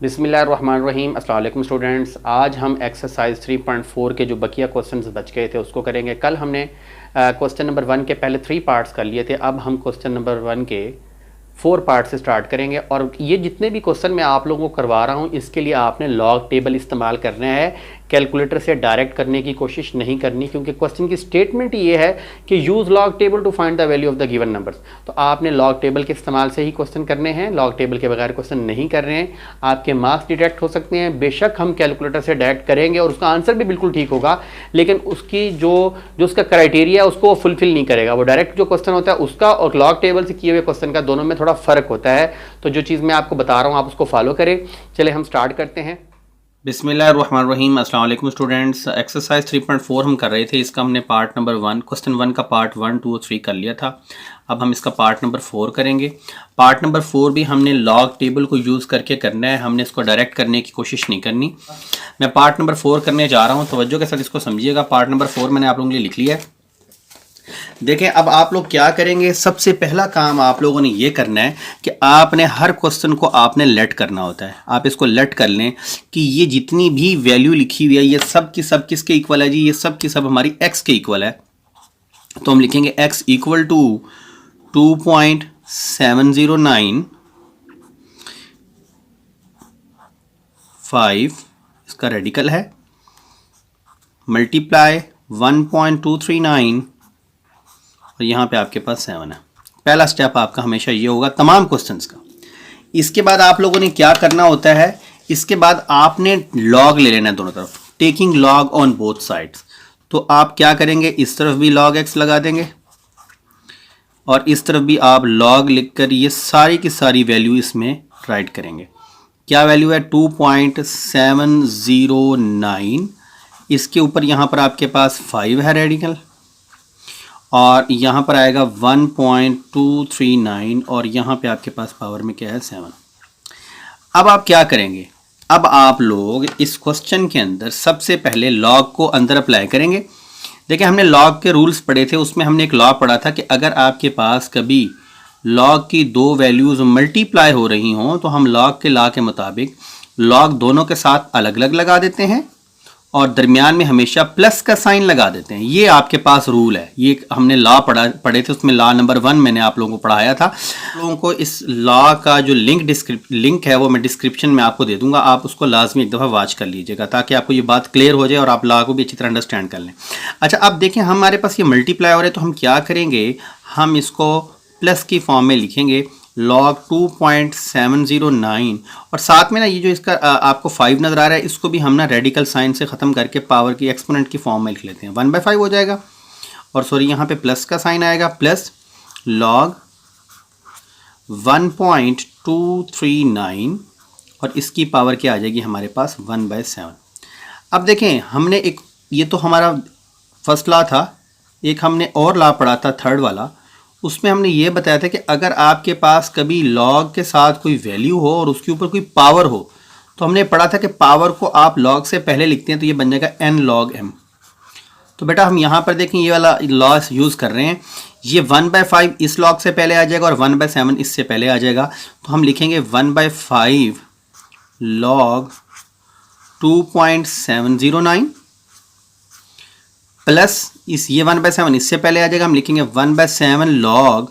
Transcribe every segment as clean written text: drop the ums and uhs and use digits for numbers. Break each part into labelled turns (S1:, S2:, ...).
S1: बिस्मिल्लाहिर्रहमानिर्रहीम। अस्सलाम वालेकुम स्टूडेंट्स। आज हम एक्सरसाइज 3.4 के जो बकिया क्वेश्चंस बच गए थे उसको करेंगे। कल हमने क्वेश्चन नंबर 1 के पहले 3 पार्ट्स कर लिए थे। अब हम क्वेश्चन नंबर 1 के 4 पार्ट से स्टार्ट करेंगे और ये जितने भी क्वेश्चन मैं आप लोगों को करवा रहा हूँ इसके लिए आपने लॉग टेबल इस्तेमाल करना है। कैलकुलेटर से डायरेक्ट करने की कोशिश नहीं करनी, क्योंकि क्वेश्चन की स्टेटमेंट ये है कि use log table to find the value of the given numbers. तो आपने लॉग टेबल के इस्तेमाल से ही क्वेश्चन करने हैं, लॉग टेबल के बगैर क्वेश्चन नहीं कर रहे हैं। आपके मार्क्स डिडक्ट हो सकते हैं। बेशक हम कैलकुलेटर से डायरेक्ट करेंगे और उसका आंसर भी बिल्कुल ठीक होगा, लेकिन उसकी जो उसका क्राइटेरिया है उसको फुलफिल नहीं करेगा। वो डायरेक्ट जो क्वेश्चन होता है उसका और लॉग टेबल से किए हुए क्वेश्चन का दोनों में थोड़ा फ़र्क होता है। तो जो चीज़ मैं आपको बता रहा हूँ आप उसको फॉलो करें। चले हम स्टार्ट करते हैं।
S2: बिस्मिल्लाहिर्रहमानिर्रहीम। अस्सलाम वालेकुम स्टूडेंट्स। एक्सरसाइज 3.4 हम कर रहे थे। इसका हमने पार्ट नंबर 1 क्वेश्चन 1 का पार्ट 1, 2 और 3 कर लिया था। अब हम इसका पार्ट नंबर 4 करेंगे। पार्ट नंबर 4 भी हमने लॉग टेबल को यूज़ करके करना है, हमने इसको डायरेक्ट करने की कोशिश नहीं करनी। मैं पार्ट नंबर 4 करने जा रहा हूँ, तवज्जो के साथ इसको समझिएगा। पार्ट नंबर 4 मैंने आप लोगों के लिए लिख लिया है। देखें अब आप लोग क्या करेंगे। सबसे पहला काम आप लोगों ने ये करना है कि आपने हर क्वेश्चन को आपने लेट करना होता है। आप इसको लेट कर लें कि ये जितनी भी वैल्यू लिखी हुई है ये सब की सब किसके इक्वल है जी, ये सब की सब हमारी x के इक्वल है। तो हम लिखेंगे x इक्वल टू 2.7095, इसका रेडिकल है, मल्टीप्लाई 1.239 और यहाँ पे आपके पास 7 है। पहला स्टेप आपका हमेशा ये होगा तमाम क्वेश्चंस का। इसके बाद आप लोगों ने क्या करना होता है, इसके बाद आपने लॉग ले लेना है दोनों तरफ, taking log on both sides. तो आप क्या करेंगे, इस तरफ भी log x लगा देंगे और इस तरफ भी आप log लिखकर ये सारी की सारी वैल्यू इसमें राइट करेंगे। क्या वैल्यू है 2.709। इसके ऊपर यहाँ पर आपके पास 5 है रेडिकल और यहाँ पर आएगा 1.239 और यहाँ पे आपके पास पावर में क्या है 7। अब आप क्या करेंगे, अब आप लोग इस क्वेश्चन के अंदर सबसे पहले लॉग को अंदर अप्लाई करेंगे। देखिए हमने लॉग के रूल्स पढ़े थे, उसमें हमने एक लॉ पढ़ा था कि अगर आपके पास कभी लॉग की दो वैल्यूज़ मल्टीप्लाई हो रही हों तो हम लॉग के लॉ के मुताबिक लॉग दोनों के साथ अलग अलग लगा देते हैं और दरमियान में हमेशा प्लस का साइन लगा देते हैं। ये आपके पास रूल है। ये हमने लॉ पढ़े थे, उसमें लॉ नंबर 1 मैंने आप लोगों को पढ़ाया था। आप लोगों को इस लॉ का जो लिंक है वो मैं डिस्क्रिप्शन में आपको दे दूंगा, आप उसको लाजमी एक दफ़ा वॉच कर लीजिएगा ताकि आपको ये बात क्लियर हो जाए और आप लॉ को भी अच्छी तरह अंडरस्टैंड कर लें। अच्छा अब देखें हमारे पास ये मल्टीप्लाई हो रहा है तो हम क्या करेंगे, हम इसको प्लस की फॉर्म में लिखेंगे log 2.709 और साथ में ना ये जो इसका आपको 5 नज़र आ रहा है इसको भी हम ना रेडिकल साइन से ख़त्म करके पावर की एक्सपोनेंट की फॉर्म में लिख लेते हैं। 1/5 हो जाएगा और सॉरी यहाँ पे प्लस का साइन आएगा, प्लस log 1.239 और इसकी पावर क्या आ जाएगी हमारे पास 1/7। अब देखें हमने एक, ये तो हमारा फर्स्ट लॉ था, एक हमने और लॉ पढ़ा था थर्ड वाला, उसमें हमने ये बताया था कि अगर आपके पास कभी लॉग के साथ कोई वैल्यू हो और उसके ऊपर कोई पावर हो तो हमने पढ़ा था कि पावर को आप लॉग से पहले लिखते हैं तो ये बन जाएगा n log m। तो बेटा हम यहाँ पर देखें ये वाला लॉ यूज़ कर रहे हैं, ये 1/5 इस लॉग से पहले आ जाएगा और 1/7 इससे पहले आ जाएगा। तो हम लिखेंगे 1/5 log 2.709 प्लस इस ये 1/7 इससे पहले आ जाएगा, हम लिखेंगे 1/7 log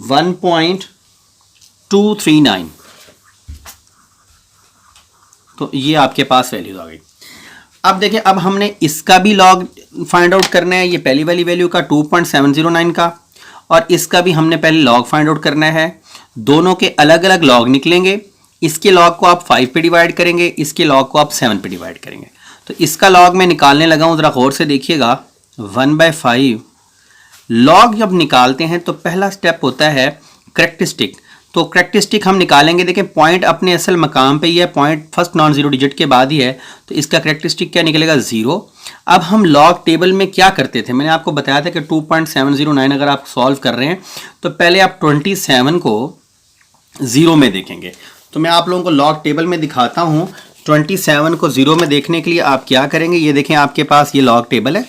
S2: 1.239। तो ये आपके पास वैल्यूज आ गई। अब देखिए अब हमने इसका भी लॉग फाइंड आउट करना है, ये पहली वाली वैल्यू का 2.709 का, और इसका भी हमने पहले लॉग फाइंड आउट करना है। दोनों के अलग अलग लॉग निकलेंगे। इसके लॉग को आप 5 पे डिवाइड करेंगे, इसके लॉग को आप 7 पे डिवाइड करेंगे। तो इसका लॉग मैं निकालने लगा हूँ, ज़रा गौर से देखिएगा। 1/5 लॉग जब निकालते हैं तो पहला स्टेप होता है करेक्टरिस्टिक। तो करेक्टरिस्टिक हम निकालेंगे, देखें पॉइंट अपने असल मकाम पे ही है, point first non zero digit के बाद ही है, तो इसका करेक्टरिस्टिक क्या निकलेगा 0। अब हम लॉग टेबल में क्या करते थे, मैंने आपको बताया था कि 2.709 अगर आप सॉल्व कर रहे हैं तो पहले आप 27 को 0 में देखेंगे। तो मैं आप लोगों को लॉग टेबल में दिखाता हूँ। 27 को 0 में देखने के लिए आप क्या करेंगे, ये देखें आपके पास ये लॉग टेबल है,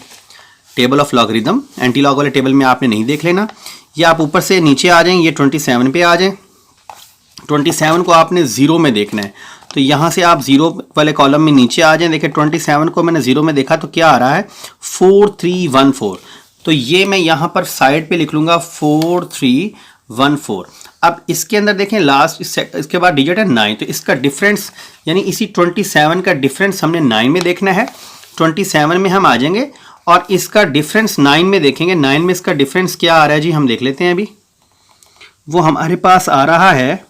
S2: table of logarithm. Anti log वाले टेबल में आपने नहीं देख लेना, ये आप ऊपर से नीचे आ जाएं, ये 27 पे आ जाएं। 27 को आपने ज़ीरो में देखना है, तो यहाँ से आप ज़ीरो वाले कॉलम में नीचे आ जाएं। देखिए 27 को मैंने ज़ीरो में देखा तो क्या आ रहा है 4314, तो ये मैं यहाँ पर साइड पे लिख लूँगा 4314। अब इसके अंदर देखें लास्ट इसके बाद डिजिट है 9, तो इसका डिफरेंस यानी इसी 27 का डिफरेंस हमने 9 में देखना है। 27 में हम आ जाएंगे और इसका डिफरेंस 9 में देखेंगे। 9 में इसका डिफरेंस क्या आ रहा है जी, हम देख लेते हैं अभी। वो हमारे पास आ रहा है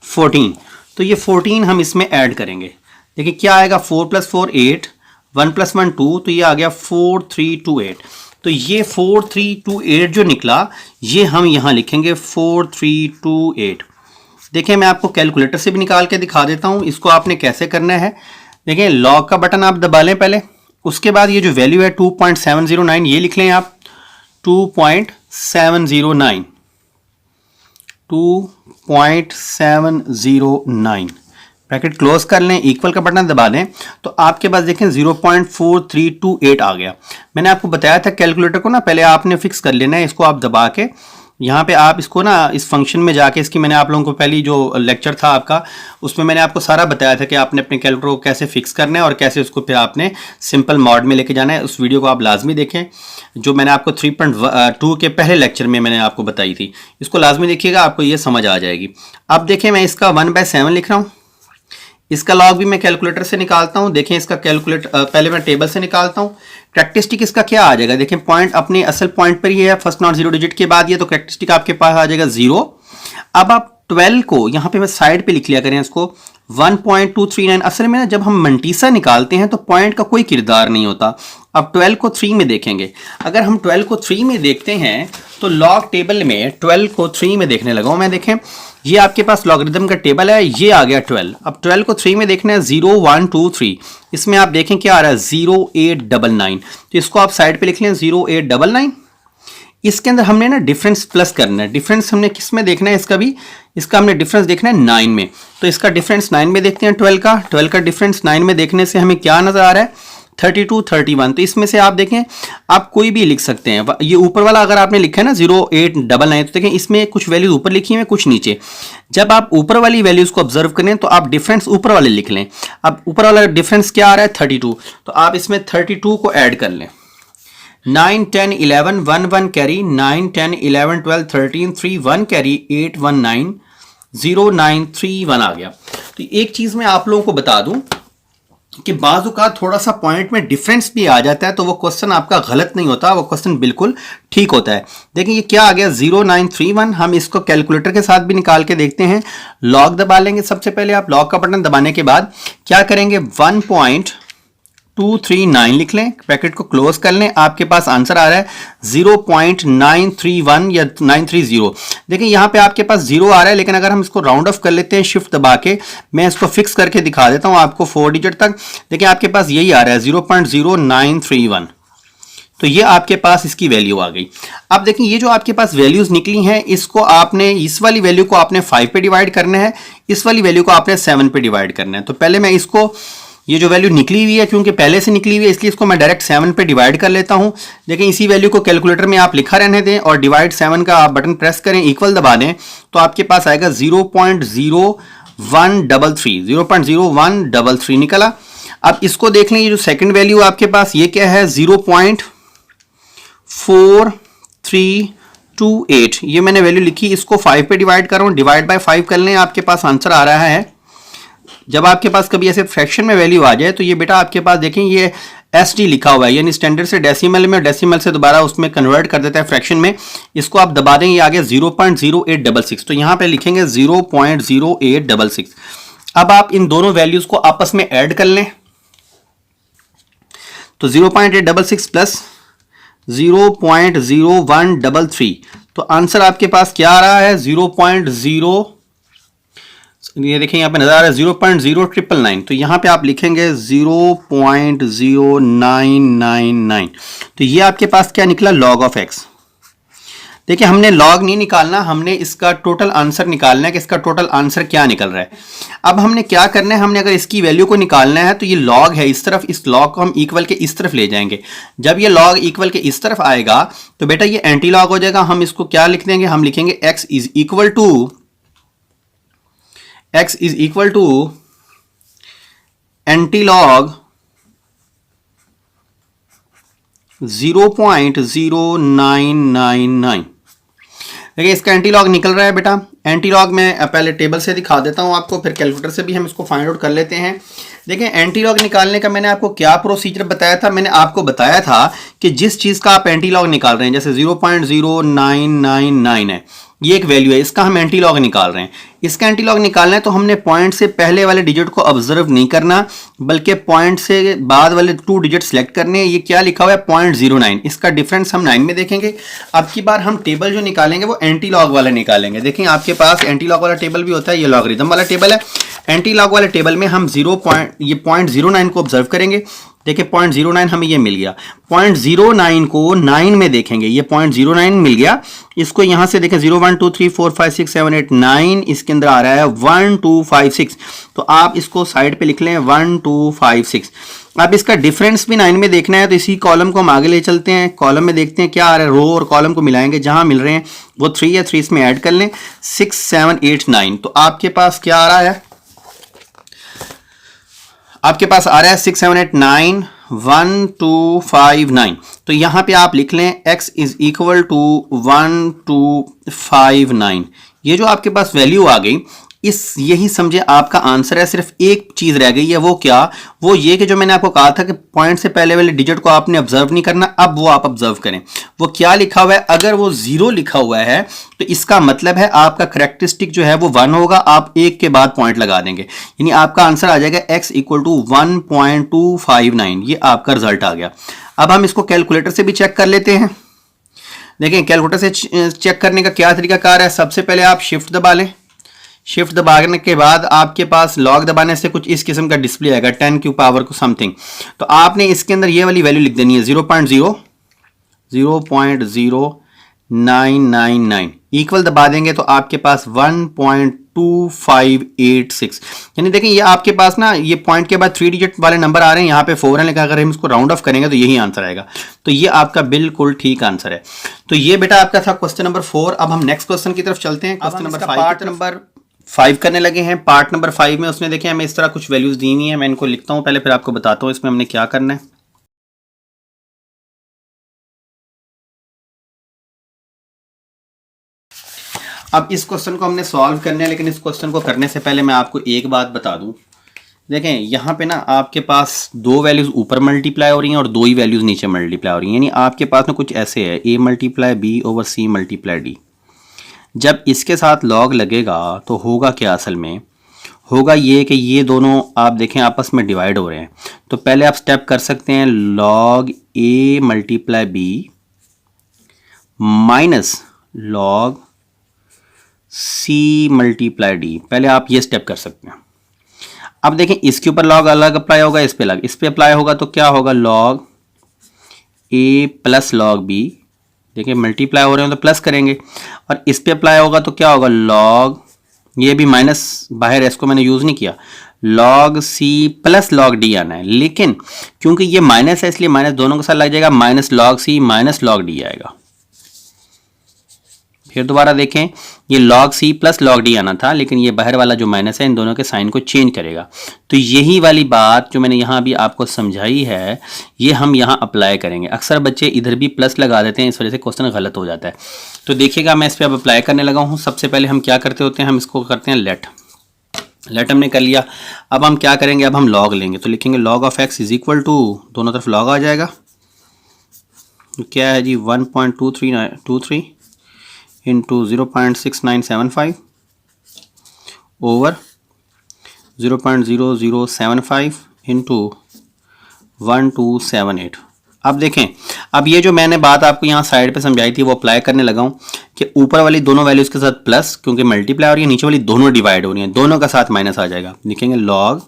S2: 14, तो ये 14 हम इसमें ऐड करेंगे। देखिए क्या आएगा 4 + 4 8, 1 + 1 2, तो ये आ गया 4328। तो ये 4328 जो निकला ये हम यहाँ लिखेंगे 4328। देखिए मैं आपको कैलकुलेटर से भी निकाल के दिखा देता हूँ इसको आपने कैसे करना है। देखिए लॉग का बटन आप दबा लें पहले, उसके बाद ये जो वैल्यू है 2.709 ये लिख लें आप, 2.709 2.709 ब्रैकेट क्लोज कर लें, इक्वल का बटन दबा दें तो आपके पास देखें 0.4328 आ गया। मैंने आपको बताया था कैलकुलेटर को ना पहले आपने फिक्स कर लेना है, इसको आप दबा के यहाँ पे आप इसको ना इस फंक्शन में जाके इसकी मैंने आप लोगों को पहली जो लेक्चर था आपका उसमें मैंने आपको सारा बताया था कि आपने अपने कैलकुलेटर को कैसे फिक्स करना है और कैसे उसको फिर आपने सिंपल मॉड में लेके जाना है। उस वीडियो को आप लाजमी देखें जो मैंने आपको 3.2 के पहले लेक्चर में मैंने आपको बताई थी, इसको लाजमी देखिएगा, आपको ये समझ आ जाएगी। अब देखें मैं इसका 1/7 लिख रहा हूँ, इसका लॉग भी मैं कैलकुलेटर से निकालता हूं। देखें इसका कैलकुलेटर पहले मैं टेबल से निकालता हूं। कैरेक्टरिस्टिक इसका क्या आ जाएगा, देखें पॉइंट अपने असल पॉइंट पर ही है, फर्स्ट नॉट जीरो डिजिट के बाद ये, तो कैरेक्टरिस्टिक आपके पास आ जाएगा 0। अब आप 12 को यहाँ पे मैं साइड पे लिख लिया करें इसको 1.239। असल में ना जब हम मंटीसा निकालते हैं तो पॉइंट का कोई किरदार नहीं होता। अब 12 को 3 में देखेंगे, अगर हम 12 को 3 में देखते हैं तो लॉग टेबल में 12 को 3 में देखने लगा हूं मैं। देखें ये आपके पास लॉगरिथम का टेबल है, ये आ गया 12। अब 12 को 3 में देखना है 0 1 2 3, इसमें आप देखें क्या आ रहा है 0899, तो इसको आप साइड पे लिख लें 0899। इसके अंदर हमने ना डिफरेंस प्लस करना है। डिफरेंस हमने किस में देखना है, इसका भी इसका हमने डिफरेंस देखना है 9 में, तो इसका डिफरेंस 9 में देखते हैं। 12 का डिफरेंस 9 में देखने से हमें क्या नजर आ रहा है 32 31, तो इसमें से आप देखें आप कोई भी लिख सकते हैं। ये ऊपर वाला अगर आपने लिखा है ना 0899, तो देखें इसमें कुछ वैल्यूज ऊपर लिखी है कुछ नीचे। जब आप ऊपर वाली वैल्यूज को ऑब्जर्व करें तो आप डिफरेंस ऊपर वाले लिख लें। अब ऊपर वाला डिफरेंस क्या आ रहा है 32, तो आप इसमें 32 को ऐड कर लें। 9 10 11 1 1 कैरी, 9 10 11 12 13 3 1 कैरी, 8 1 9 0 9 3 1 आ गया। तो एक चीज मैं आप लोगों को बता दूं कि बाज़ औक़ात थोड़ा सा पॉइंट में डिफरेंस भी आ जाता है तो वो क्वेश्चन आपका गलत नहीं होता, वो क्वेश्चन बिल्कुल ठीक होता है। देखिए ये क्या आ गया 0931। हम इसको कैलकुलेटर के साथ भी निकाल के देखते हैं। लॉग दबा लेंगे, सबसे पहले आप लॉग का बटन दबाने के बाद क्या करेंगे 1.239 लिख लें, ब्रैकेट को क्लोज कर लें, आपके पास आंसर आ रहा है 0.931 या 930। देखिए यहाँ पे आपके पास 0 आ रहा है, लेकिन अगर हम इसको राउंड ऑफ कर लेते हैं शिफ्ट दबा के, मैं इसको फिक्स करके दिखा देता हूँ आपको 4 डिजिट तक। देखिए आपके पास यही आ रहा है 0.0931, तो ये आपके पास इसकी वैल्यू आ गई। अब देखिए ये जो आपके पास वैल्यूज निकली हैं इसको आपने इस वाली वैल्यू को आपने 5 पे डिवाइड करना है, इस वाली वैल्यू को आपने 7 पे डिवाइड करना है। तो पहले मैं इसको ये जो वैल्यू निकली हुई है क्योंकि पहले से निकली हुई है इसलिए इसको मैं डायरेक्ट 7 पे डिवाइड कर लेता हूं। देखिए इसी वैल्यू को कैलकुलेटर में आप लिखा रहने दें और डिवाइड 7 का आप बटन प्रेस करें, इक्वल दबा दें, तो आपके पास आएगा 0.0133 0.0133 निकला। अब इसको देख लें, ये जो सेकंड वैल्यू आपके पास ये क्या है 0.4328, ये मैंने वैल्यू लिखी, इसको 5 पे डिवाइड कर रहा हूं, डिवाइड बाय 5 कर लें, आपके पास आंसर आ रहा है। जब आपके पास कभी ऐसे फ्रैक्शन में वैल्यू आ जाए तो ये बेटा आपके पास देखें ये SD लिखा हुआ है, यानी स्टैंडर्ड से डेसिमल में, डेसिमल से दोबारा उसमें कन्वर्ट कर देता है फ्रैक्शन में। इसको आप दबा दें, ये आ गया 0.0866, तो यहाँ पे लिखेंगे 0.0866। अब आप इन दोनों वैल्यूज को आपस में ऐड कर लें, तो 0.866 प्लस 0.0133, तो आंसर आपके पास क्या आ रहा है 0.0, ये देखें यहाँ पे नजर आ रहा है 0.0999, तो यहाँ पे आप लिखेंगे 0.0999, तो ये आपके पास क्या निकला log ऑफ x। देखिए हमने log नहीं निकालना, हमने इसका टोटल आंसर निकालना है कि इसका टोटल आंसर क्या निकल रहा है। अब हमने क्या करना है, हमने अगर इसकी वैल्यू को निकालना है तो ये log है इस तरफ, इस log को हम इक्वल के इस तरफ ले जाएंगे। जब ये log इक्वल के इस तरफ आएगा तो बेटा ये एंटी लॉग हो जाएगा। हम इसको क्या लिख देंगे, हम लिखेंगे x is equal to x is equal to antilog 0.0999। देखिए इसका एंटीलॉग निकल रहा है बेटा। एंटीलॉग में पहले टेबल से दिखा देता हूं आपको, फिर कैलकुलेटर से भी हम इसको फाइंड आउट कर लेते हैं। देखिए एंटीलॉग निकालने का मैंने आपको क्या प्रोसीजर बताया था। मैंने आपको बताया था कि जिस चीज़ का आप एंटीलॉग निकाल रहे हैं, जैसे 0.0999 है, ये एक वैल्यू है, इसका हम एंटीलॉग निकाल रहे हैं। इसका एंटीलॉग निकालना है तो हमने पॉइंट से पहले वाले डिजिट को ऑब्जर्व नहीं करना, बल्कि पॉइंट से बाद वाले 2 डिजिट सेलेक्ट करने हैं। ये क्या लिखा हुआ है 0.09, इसका डिफरेंस हम 9 में देखेंगे। अब की बार हम टेबल जो निकालेंगे वो एंटीलॉग वाला निकालेंगे। देखिए आपके पास एंटीलॉग वाला टेबल भी होता है, ये लॉगरिथम वाला टेबल है। एंटीलॉग वाले टेबल में हम 0.09 को ऑब्जर्व करेंगे। देखिए 0.09 हमें ये मिल गया। 0.09 को 9 में देखेंगे, ये 0.09 मिल गया। इसको यहां से देखें 0 1 2 3 4 5 6 7 8 9, इसके अंदर आ रहा है 1 2 5 6, तो आप इसको साइड पे लिख लें 1 2 5 6। अब इसका डिफरेंस भी 9 में देखना है तो इसी कॉलम को हम आगे ले चलते हैं। कॉलम में देखते हैं क्या आ रहा है, रो और कॉलम को मिलाएंगे, जहां मिल रहे हैं वो 3 है, 3 इसमें ऐड कर लें, 6 7 8 9। तो आपके पास क्या आ रहा है, आपके पास आ रहा है 6 7 8 9 1 2 5 9। तो यहां पे आप लिख लें x इज इक्वल टू 1 2 5 9। ये जो आपके पास वैल्यू आ गई, इस यही समझे आपका आंसर है। सिर्फ एक चीज रह गई है, वो क्या, वो ये कि जो मैंने आपको कहा था कि पॉइंट से पहले वाले डिजिट को आपने ऑब्जर्व नहीं करना, अब वो आप ऑब्जर्व करें। वो क्या लिखा हुआ है, अगर वो 0 लिखा हुआ है तो इसका मतलब है आपका करेक्टरिस्टिक जो है वो 1 होगा, आप एक के बाद पॉइंट लगा देंगे, यानी आपका आंसर आ जाएगा x इक्वल टू 1.259। ये आपका रिजल्ट आ गया। अब हम इसको कैलकुलेटर से भी चेक कर लेते हैं। देखें कैलकुलेटर से चेक करने का क्या तरीकाकार है। सबसे पहले आप शिफ्ट दबा लें, शिफ्ट दबाने के बाद आपके पास लॉग दबाने से कुछ इस किस्म का डिस्प्ले आएगा 10 की पावर को समथिंग। तो आपने इसके अंदर ये वाली वैल्यू लिख देनी है 0.0999। इक्वल दबा देंगे तो आपके पास 1.2586, यानी देखें ये आपके पास ना, ये पॉइंट के बाद 3 डिजिट वाले नंबर आ रहे हैं, यहाँ पे 4 है, लेकिन अगर हम इसको राउंड ऑफ करेंगे तो यही आंसर आएगा। तो ये आपका बिल्कुल ठीक आंसर है। तो ये बेटा आपका था क्वेश्चन नंबर 4। अब हम नेक्स्ट क्वेश्चन की तरफ चलते हैं। क्वेश्चन नंबर 5 करने लगे हैं। पार्ट नंबर 5 में उसने देखे हमें इस तरह कुछ वैल्यूज दी हुई हैं। मैं इनको लिखता हूं पहले, फिर आपको बताता हूं इसमें हमने क्या करना है। अब इस क्वेश्चन को हमने सॉल्व करना है, लेकिन इस क्वेश्चन को करने से पहले मैं आपको एक बात बता दूं। देखें यहाँ पे ना आपके पास 2 वैल्यूज ऊपर मल्टीप्लाई हो रही हैं और 2 ही वैल्यूज नीचे मल्टीप्लाई हो रही हैं, यानी आपके पास में कुछ ऐसे है a multiply b over c multiply d। जब इसके साथ लॉग लगेगा तो होगा क्या, असल में होगा ये कि ये दोनों आप देखें आपस में डिवाइड हो रहे हैं। तो पहले आप स्टेप कर सकते हैं log a multiply b minus log c multiply d। पहले आप ये स्टेप कर सकते हैं। अब देखें इसके ऊपर लॉग अलग अप्लाई होगा, इस पे अलग, इस पे अप्लाई होगा तो क्या होगा log a plus log b। देखिए मल्टीप्लाई हो रहे हैं तो प्लस करेंगे, और इस पे अप्लाई होगा तो क्या होगा लॉग, ये भी माइनस बाहर है, इसको मैंने यूज नहीं किया, log c plus log d आना है। लेकिन क्योंकि ये माइनस है इसलिए माइनस दोनों के साथ लग जाएगा, minus log c minus log d आएगा। फिर दोबारा देखें ये log c plus log d आना था, लेकिन ये बाहर वाला जो माइनस है इन दोनों के साइन को चेंज करेगा। तो यही वाली बात जो मैंने यहाँ अभी आपको समझाई है ये हम यहाँ अप्लाई करेंगे। अक्सर बच्चे इधर भी प्लस लगा देते हैं, इस वजह से क्वेश्चन गलत हो जाता है। तो देखिएगा मैं इस पर अब अप्लाई करने लगा हूँ। सबसे पहले हम क्या करते होते हैं, हम इसको करते हैं लेट हमने कर लिया। अब हम क्या करेंगे, अब हम लॉग लेंगे, तो लिखेंगे log of x is equal to, दोनों तरफ लॉग आ जाएगा, क्या है जी 1.23 इंटू 0.6975 ओवर 0.0075 इंटू 1278। अब देखें, अब ये जो मैंने बात आपको यहाँ साइड पे समझाई थी वो अप्लाई करने लगा हूँ कि ऊपर वाली दोनों वैल्यूज के साथ प्लस, क्योंकि मल्टीप्लाई हो रही है, नीचे वाली दोनों डिवाइड हो रही हैं, दोनों का साथ माइनस आ जाएगा। लिखेंगे log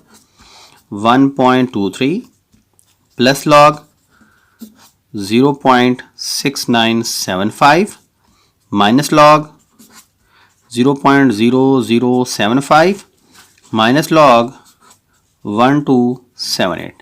S2: 1.23 plus log 0.6975 minus log 0.0075 minus log 1278।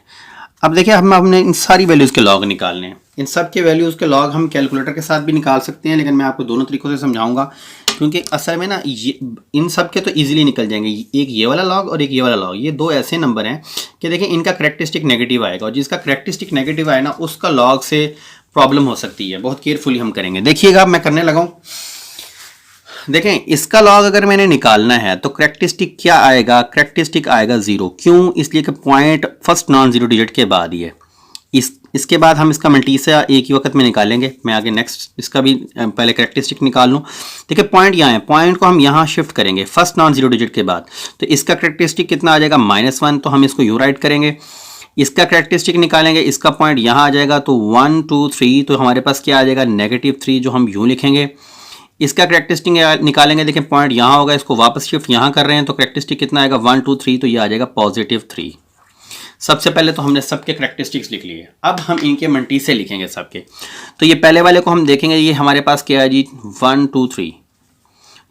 S2: अब देखिए हमने इन सारी वैल्यूज़ के लॉग निकालने हैं। इन सब के वैल्यूज़ के लॉग हम कैलकुलेटर के साथ भी निकाल सकते हैं, लेकिन मैं आपको दोनों तरीक़ों से समझाऊंगा क्योंकि असल में ना ये इन सब के तो इजीली निकल जाएंगे, एक ये वाला लॉग और एक ये वाला लॉग, ये दो ऐसे नंबर हैं कि देखिए इनका करैक्टरिस्टिक नेगेटिव आएगा, और जिसका करैक्टरिस्टिक नेगेटिव आए ना उसका लॉग से प्रॉब्लम हो सकती है। बहुत केयरफुली हम करेंगे। देखिएगा मैं करने लगा हूँ। देखें इसका लॉग अगर मैंने निकालना है तो करैक्टरिस्टिक क्या आएगा, करैक्टरिस्टिक आएगा 0। क्यों? इसलिए कि point first non zero digit के बाद ही है। इसके बाद हम इसका मल्टीसा एक ही वक्त में निकालेंगे। मैं आगे नेक्स्ट इसका भी पहले करैक्टरिस्टिक निकाल लूँ। देखिए पॉइंट यहाँ है, पॉइंट को हम यहाँ शिफ्ट करेंगे फर्स्ट नॉन जीरो डिजिट के बाद, तो इसका करैक्टरिस्टिक कितना आ जाएगा -1, तो हम इसको यूँ राइट करेंगे। इसका करैक्टरिस्टिक निकालेंगे, इसका पॉइंट यहाँ आ जाएगा, तो 1 2 3, तो हमारे पास क्या आ जाएगा -3, जो हम यूँ लिखेंगे। इसका करैक्टरिस्टिक निकालेंगे, देखिए पॉइंट यहाँ होगा, इसको वापस शिफ्ट यहाँ कर रहे हैं, तो करैक्टरिस्टिक कितना आएगा 1 2 3, तो ये आ जाएगा +3। सबसे पहले तो हमने सबके करैक्टरिस्टिक्स लिख लिए। अब हम इनके मल्टी से लिखेंगे सबके। तो ये पहले वाले को हम देखेंगे, ये हमारे पास क्या है जी 1 2 3,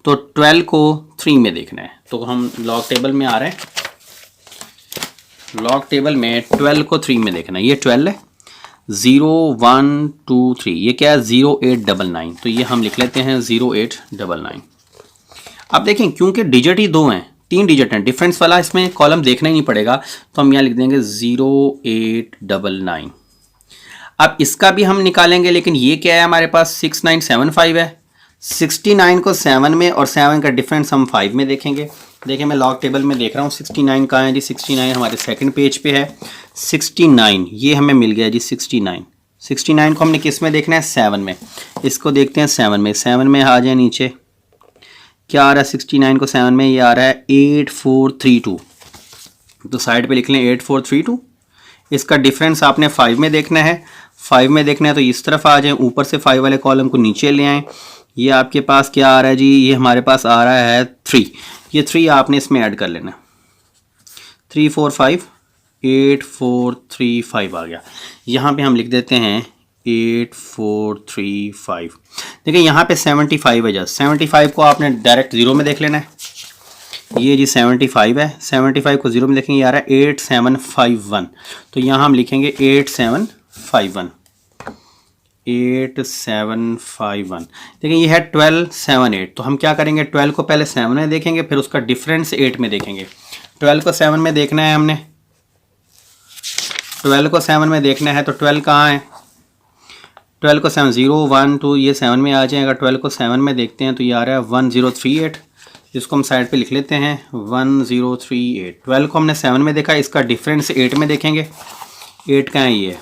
S2: तो 12 को 3 में देखना है। तो हम लॉग टेबल में आ रहे हैं, लॉग टेबल में 12 को 3 में देखना है। ये 12 है, 0 1 2 3, ये क्या है 0899, तो ये हम लिख लेते हैं 0899। अब देखें क्योंकि डिजिट ही 2 हैं, 3 डिजिट हैं, डिफरेंस वाला इसमें कॉलम देखना ही नहीं पड़ेगा, तो हम यहाँ लिख देंगे 0899। अब इसका भी हम निकालेंगे, लेकिन ये क्या है हमारे पास 6975 है। 69 को 7 में और 7 का डिफरेंस हम 5 में देखेंगे। देखिए मैं लॉग टेबल में देख रहा हूँ 69 कहाँ है जी, 69 हमारे सेकंड पेज पे है। 69 ये हमें मिल गया जी 69। 69 को हमने किस में देखना है 7 में, इसको देखते हैं 7 में। 7 में आ जाए नीचे, क्या आ रहा है 69 को 7 में, ये आ रहा है 8432, तो साइड पे लिख लें 8432। इसका डिफरेंस आपने 5 में देखना है, 5 में देखना है तो इस तरफ आ जाए, ऊपर से 5 वाले कॉलम को नीचे ले आएँ। ये आपके पास क्या आ रहा है जी, ये हमारे पास आ रहा है 3, ये 3 आपने इसमें ऐड कर लेना। 3 4 5 8 4 3 5 आ गया। यहाँ पे हम लिख देते हैं 8435। देखिए यहाँ पे 75 है, जस्ट 75 को आपने डायरेक्ट 0 में देख लेना है। ये जी 75 है, 75 को 0 में देखेंगे, ये आ रहा है 8751, तो यहाँ हम लिखेंगे 8751। 8751। देखिए ये है 1278, तो हम क्या करेंगे 12 को पहले 7 में देखेंगे, फिर उसका डिफरेंस 8 में देखेंगे। 12 को 7 में देखना है हमने, 12 को 7 में देखना है, तो 12 कहाँ है, 12 को 7 0 1 2 ये 7 में आ जाएगा। 12 को 7 में देखते हैं तो ये आ रहा है 1038, इसको हम साइड पे लिख लेते हैं 1038। 12 को हमने 7 में देखा, इसका डिफरेंस 8 में देखेंगे। 8 कहाँ है, ये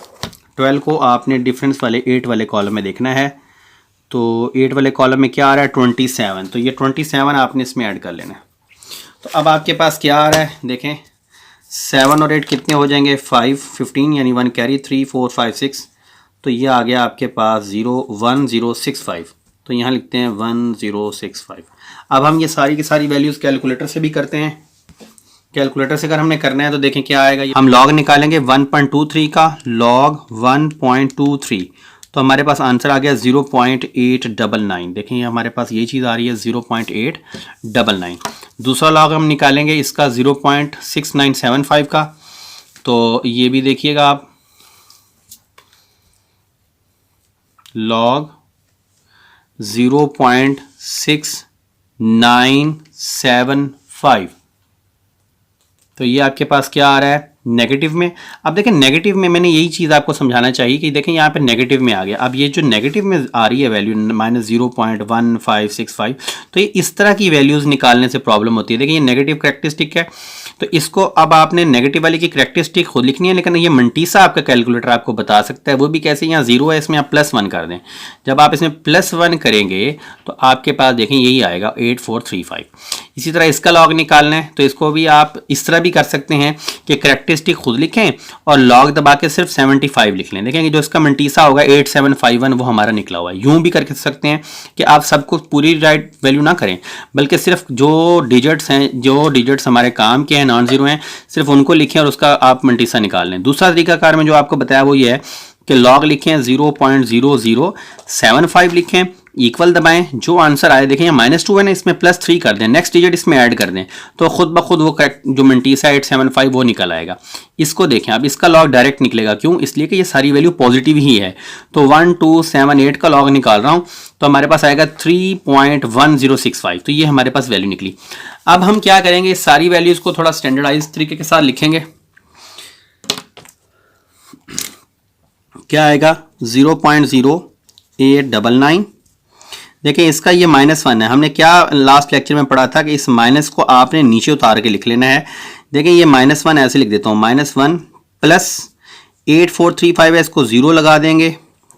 S2: 12 को आपने डिफरेंस वाले 8 वाले कॉलम में देखना है, तो 8 वाले कॉलम में क्या आ रहा है 27, तो ये 27 आपने इसमें ऐड कर लेना है। तो अब आपके पास क्या आ रहा है, देखें 7 और 8 कितने हो जाएंगे 5 15, यानी 1 कैरी 3 4 5 6, तो ये आ गया आपके पास 1065, तो यहाँ लिखते हैं 1065। अब हम ये सारी की सारी वैल्यूज़ कैलकुलेटर से भी करते हैं। कैलकुलेटर से अगर हमने करना है तो देखें क्या आएगा, हम लॉग निकालेंगे 1.23 का, लॉग 1.23, तो हमारे पास आंसर आ गया 0.899। देखें ये हमारे पास ये चीज़ आ रही है 0.899। दूसरा लॉग हम निकालेंगे इसका 0.6975 का, तो ये भी देखिएगा आप, लॉग 0.6975, तो ये आपके पास क्या आ रहा है नेगेटिव में। अब देखें नेगेटिव में मैंने यही चीज़ आपको समझाना चाहिए कि देखें यहाँ पे नेगेटिव में आ गया। अब ये जो नेगेटिव में आ रही है वैल्यू -0.1565, तो ये इस तरह की वैल्यूज़ निकालने से प्रॉब्लम होती है। देखिए ये नेगेटिव करैक्टरिस्टिक है, तो इसको अब आपने नेगेटिव वाली की करैक्टरिस्टिक खुद लिखनी है, लेकिन ये मंटीसा आपका कैलकुलेटर आपको बता सकता है, वो भी कैसे, यहाँ 0 है इसमें आप +1 कर दें। जब आप इसमें +1 करेंगे तो आपके पास देखें यही आएगा 8435। इसी तरह इसका लॉग निकालना है तो इसको भी आप इस तरह भी कर सकते हैं कि करैक्टरिस्टिक खुद लिखें और लॉग दबा के सिर्फ 75 लिख लें। देखेंगे जो इसका मंटीसा होगा 8751 वो हमारा निकला हुआ है। यूँ भी करके सकते हैं कि आप सबको पूरी राइट वैल्यू ना करें, बल्कि सिर्फ जो डिजिट्स हैं, जो डिजिट्स हमारे काम के हैं नॉन जीरो हैं, सिर्फ उनको लिखें और उसका आप मंटीसा निकाल लें। दूसरा तरीकाकार में जो आपको बताया वो ये है कि लॉग लिखें 0.0075 लिखें, इक्वल दबाएं, जो आंसर आए देखें -2 है ना, इसमें +3 कर दें, नेक्स्ट डिजिट इसमें ऐड कर दें, तो खुद ब खुद वो करेक्ट जो मंटीसा 875 वो निकल आएगा। इसको देखें, अब इसका लॉग डायरेक्ट निकलेगा, क्यों? इसलिए कि ये सारी वैल्यू पॉजिटिव ही है। तो 1 2 7 8 का लॉग निकाल रहा हूँ, तो हमारे पास आएगा 3.1065। तो ये हमारे पास वैल्यू निकली। अब हम क्या करेंगे, सारी वैल्यूज को थोड़ा स्टैंडर्डाइज तरीके के साथ लिखेंगे। क्या आएगा 0.0899। देखिए इसका ये -1 है। हमने क्या लास्ट लेक्चर में पढ़ा था कि इस माइनस को आपने नीचे उतार के लिख लेना है। देखिए ये -1 ऐसे लिख देता हूँ, -1 प्लस 8435 है, इसको 0 लगा देंगे।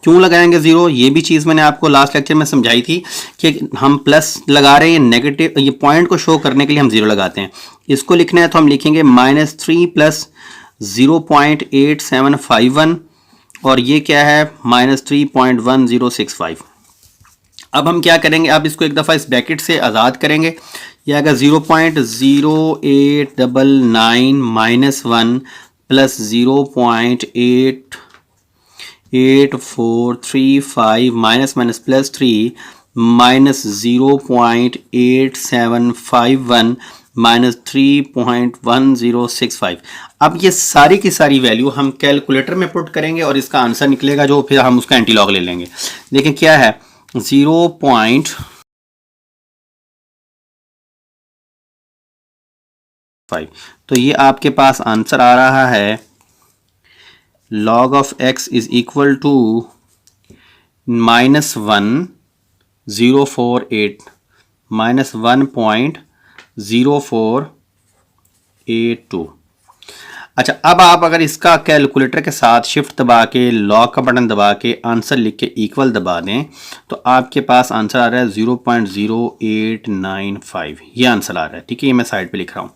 S2: क्यों लगाएंगे 0? ये भी चीज़ मैंने आपको लास्ट लेक्चर में समझाई थी कि हम प्लस लगा रहे हैं, नेगेटिव ये पॉइंट को शो करने के लिए हम 0 लगाते हैं। इसको लिखना है तो हम लिखेंगे -3 प्लस 0.8751 और ये क्या है -3.1065। अब हम क्या करेंगे, अब इसको एक दफ़ा इस ब्रैकेट से आज़ाद करेंगे। यह आएगा 0.0899 -1 प्लस 0.8435 माइनस प्लस 3 माइनस 0.8751 -3.1065। अब ये सारी की सारी वैल्यू हम कैलकुलेटर में पुट करेंगे और इसका आंसर निकलेगा, जो फिर हम उसका एंटीलॉग ले लेंगे। देखें क्या है 0.5। तो ये आपके पास आंसर आ रहा है log of x is equal to -1048 -1.0482। अच्छा, अब आप अगर इसका कैलकुलेटर के साथ शिफ्ट दबा के लॉग का बटन दबा के आंसर लिख के इक्वल दबा दें तो आपके पास आंसर आ रहा है 0.0895। ये आंसर आ रहा है, ठीक है। ये मैं साइड पे लिख रहा हूँ,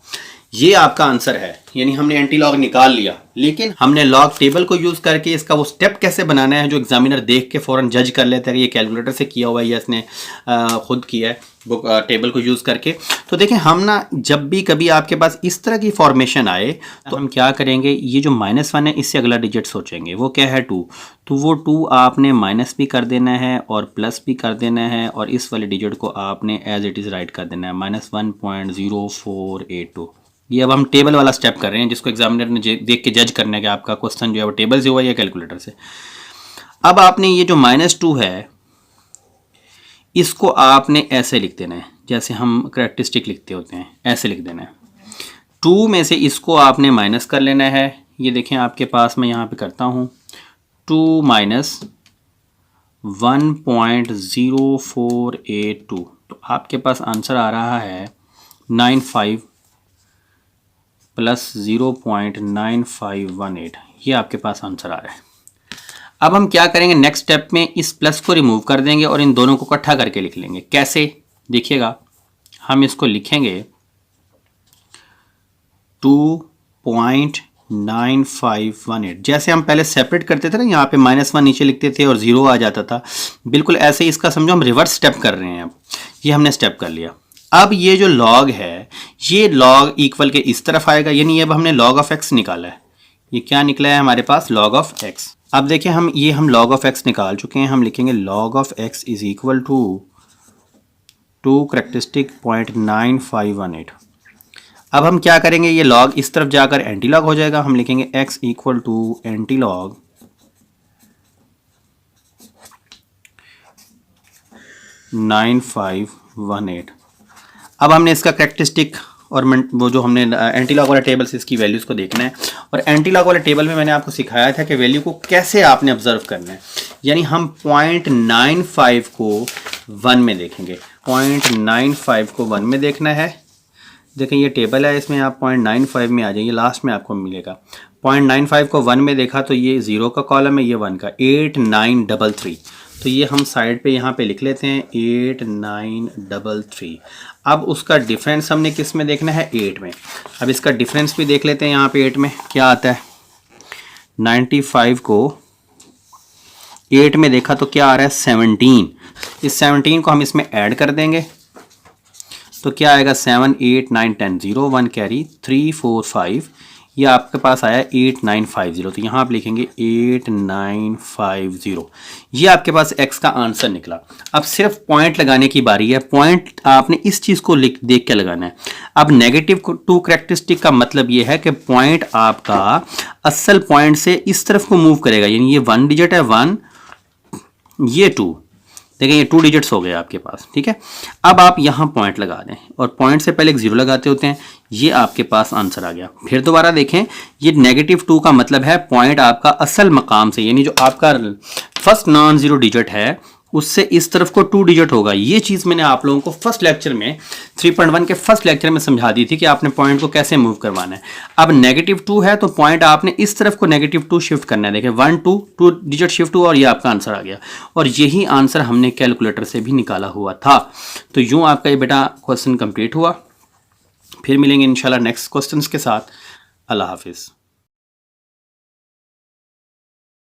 S2: ये आपका आंसर है। यानी हमने एंटी लॉग निकाल लिया, लेकिन हमने लॉग टेबल को यूज करके इसका वो स्टेप कैसे बनाना है जो एग्जामिनर देख के फौरन जज कर लेता है कि ये कैलकुलेटर से किया हुआ है या इसने खुद किया है बुक टेबल को यूज करके। तो देखें, हम ना जब भी कभी आपके पास इस तरह की फॉर्मेशन आए तो हम क्या करेंगे, ये जो -1 है इससे अगला डिजिट सोचेंगे, वो क्या है 2। तो वो 2 आपने माइनस भी कर देना है और प्लस भी कर देना है और इस वाले डिजिट को आपने एज इट इज़ राइट कर देना है -1.0482। ये अब हम टेबल वाला स्टेप कर रहे हैं जिसको एग्जामिनर ने देख के जज करना है कि आपका क्वेश्चन जो है वो टेबल से हुआ या कैलकुलेटर से। अब आपने ये जो -2 है इसको आपने ऐसे लिख देना है, जैसे हम करैक्टरिस्टिक लिखते होते हैं, ऐसे लिख देना है। 2 में से इसको आपने माइनस कर लेना है। ये देखें आपके पास, मैं यहाँ पे करता हूँ 2 माइनस 1.0482। तो आपके पास आंसर आ रहा है 95 प्लस 0.9518। ये आपके पास आंसर आ रहा है। अब हम क्या करेंगे, नेक्स्ट स्टेप में इस प्लस को रिमूव कर देंगे और इन दोनों को इकट्ठा करके लिख लेंगे। कैसे, देखिएगा, हम इसको लिखेंगे 2.9518। जैसे हम पहले सेपरेट करते थे ना, यहाँ पे -1 नीचे लिखते थे और 0 आ जाता था, बिल्कुल ऐसे ही इसका समझो हम रिवर्स स्टेप कर रहे हैं। अब ये हमने स्टेप कर लिया। अब ये जो लॉग है ये लॉग इक्वल के इस तरफ आएगा, यानी अब हमने लॉग ऑफ x निकाला है। ये क्या निकला है हमारे पास, लॉग ऑफ x। अब देखिए हम लॉग ऑफ x निकाल चुके हैं। हम लिखेंगे log of x is equal to 2 characteristic 0.9518। अब हम क्या करेंगे, ये लॉग इस तरफ जाकर एंटी लॉग हो जाएगा। हम लिखेंगे x equal to antilog 9518। अब हमने इसका करैक्टरिस्टिक और वो जो हमने एंटी लॉग वाला टेबल से इसकी वैल्यूज़ को देखना है। और एंटी लॉग वाले टेबल में मैंने आपको सिखाया था कि वैल्यू को कैसे आपने ऑब्जर्व करना है। यानी हम 0.95 को 1 में देखेंगे, 0.95 को 1 में देखना है। देखें ये टेबल है, इसमें आप 0.95 में आ जाइए, लास्ट में आपको मिलेगा। 0.95 को 1 में देखा तो ये 0 का कॉलम है, ये 1 का, 8933। तो ये हम साइड पे यहाँ पे लिख लेते हैं 8933। अब उसका डिफरेंस हमने किस में देखना है, 8 में। अब इसका डिफरेंस भी देख लेते हैं, यहाँ पे 8 में क्या आता है। 95 को 8 में देखा तो क्या आ रहा है 17। इस 17 को हम इसमें ऐड कर देंगे तो क्या आएगा 7 8 9 10 0 1 कैरी 3 4 5। ये आपके पास आया 8950, तो यहाँ आप लिखेंगे 8950, ये आपके पास x का आंसर निकला। अब सिर्फ पॉइंट लगाने की बारी है, पॉइंट आपने इस चीज़ को देख के लगाना है। अब -2 करैक्टरिस्टिक का मतलब ये है कि पॉइंट आपका असल पॉइंट से इस तरफ को मूव करेगा, यानी ये 1 डिजिट है 1, ये 2, देखिए ये 2 डिजिट्स हो गए आपके पास, ठीक है। अब आप यहाँ पॉइंट लगा दें और पॉइंट से पहले एक 0 लगाते होते हैं, ये आपके पास आंसर आ गया। फिर दोबारा देखें, ये -2 का मतलब है पॉइंट आपका असल मकाम से, यानी जो आपका फर्स्ट नॉन जीरो डिजिट है उससे इस तरफ को 2 डिजिट होगा। ये चीज़ मैंने आप लोगों को फर्स्ट लेक्चर में 3.1 के फर्स्ट लेक्चर में समझा दी थी कि आपने पॉइंट को कैसे मूव करवाना है। अब -2 है तो पॉइंट आपने इस तरफ को -2 शिफ्ट करना है। देखिए 1 2 डिजिट शिफ्ट हुआ और ये आपका आंसर आ गया, और यही आंसर हमने कैलकुलेटर से भी निकाला हुआ था। तो यूँ आपका ये बेटा क्वेश्चन कंप्लीट हुआ। फिर मिलेंगे इंशाल्लाह नेक्स्ट क्वेश्चन के साथ। अल्लाह हाफिज़।